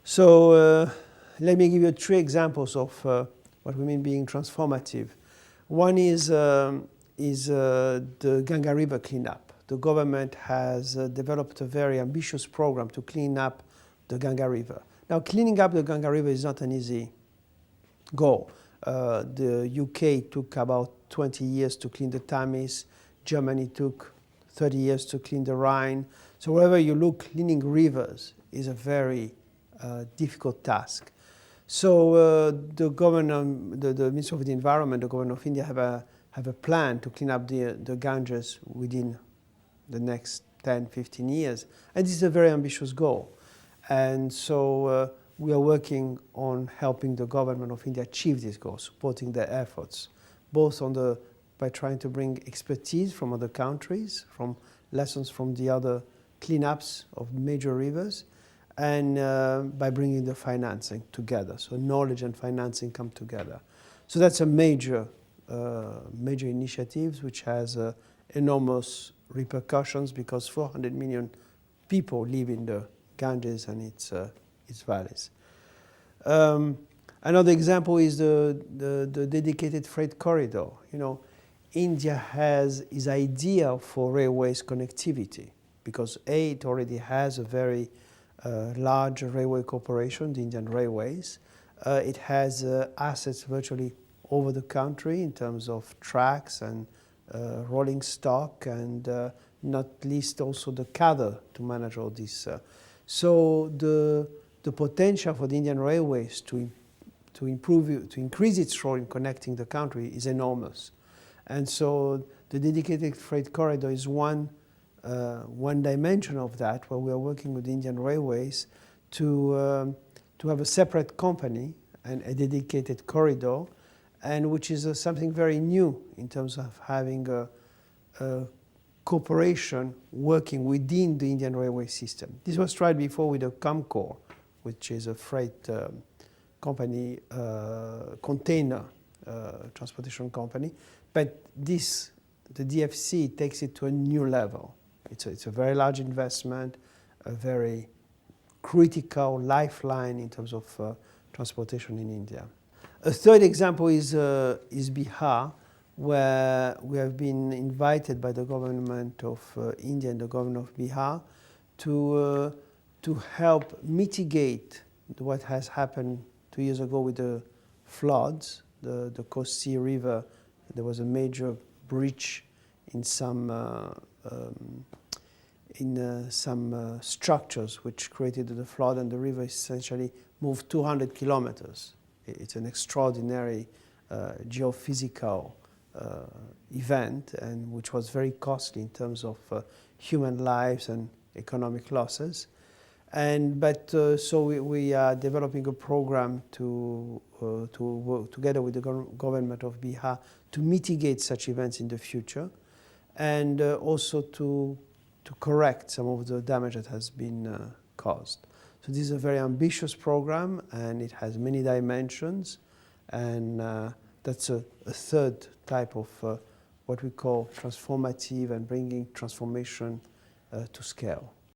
So let me give you 3 examples of what we mean being transformative. One is the Ganga River cleanup. The government has developed a very ambitious program to clean up the Ganga River. Now, cleaning up the Ganga River is not an easy goal. The UK took about 20 years to clean the Thames. Germany took 30 years to clean the Rhine. So wherever you look, cleaning rivers is a very difficult task. So the Ministry of the Environment, the Government of India have a plan to clean up the Ganges within the next 10, 15 years. And this is a very ambitious goal. And so we are working on helping the Government of India achieve this goal, supporting their efforts, both by trying to bring expertise from other countries, from lessons from the other cleanups of major rivers, and by bringing the financing together. So knowledge and financing come together. So that's a major initiative which has enormous repercussions because 400 million people live in the Ganges and its valleys. Another example is the dedicated freight corridor. You know, India has its idea for railways connectivity because it already has a very large railway corporation, the Indian Railways. It has assets virtually over the country in terms of tracks and rolling stock and not least also the cadre to manage all this. So the potential for the Indian Railways to increase its role in connecting the country is enormous. And so the dedicated freight corridor is one dimension of that, where we are working with the Indian Railways to have a separate company and a dedicated corridor, and which is something very new in terms of having a corporation working within the Indian railway system. This was tried before with the Comcor, which is a freight company, container transportation company, but the DFC takes it to a new level. It's a very large investment, a very critical lifeline in terms of transportation in India. A third example is Bihar, where we have been invited by the government of India and the government of Bihar to help mitigate what has happened 2 years ago with the floods, the Kosi River. There was a major breach in some structures which created the flood, and the river essentially moved 200 kilometers. It's an extraordinary geophysical event, and which was very costly in terms of human lives and economic losses. So we are developing a program to work together with the government of Bihar to mitigate such events in the future, and also to correct some of the damage that has been caused. So this is a very ambitious program, and it has many dimensions, and that's a third type of what we call transformative and bringing transformation to scale.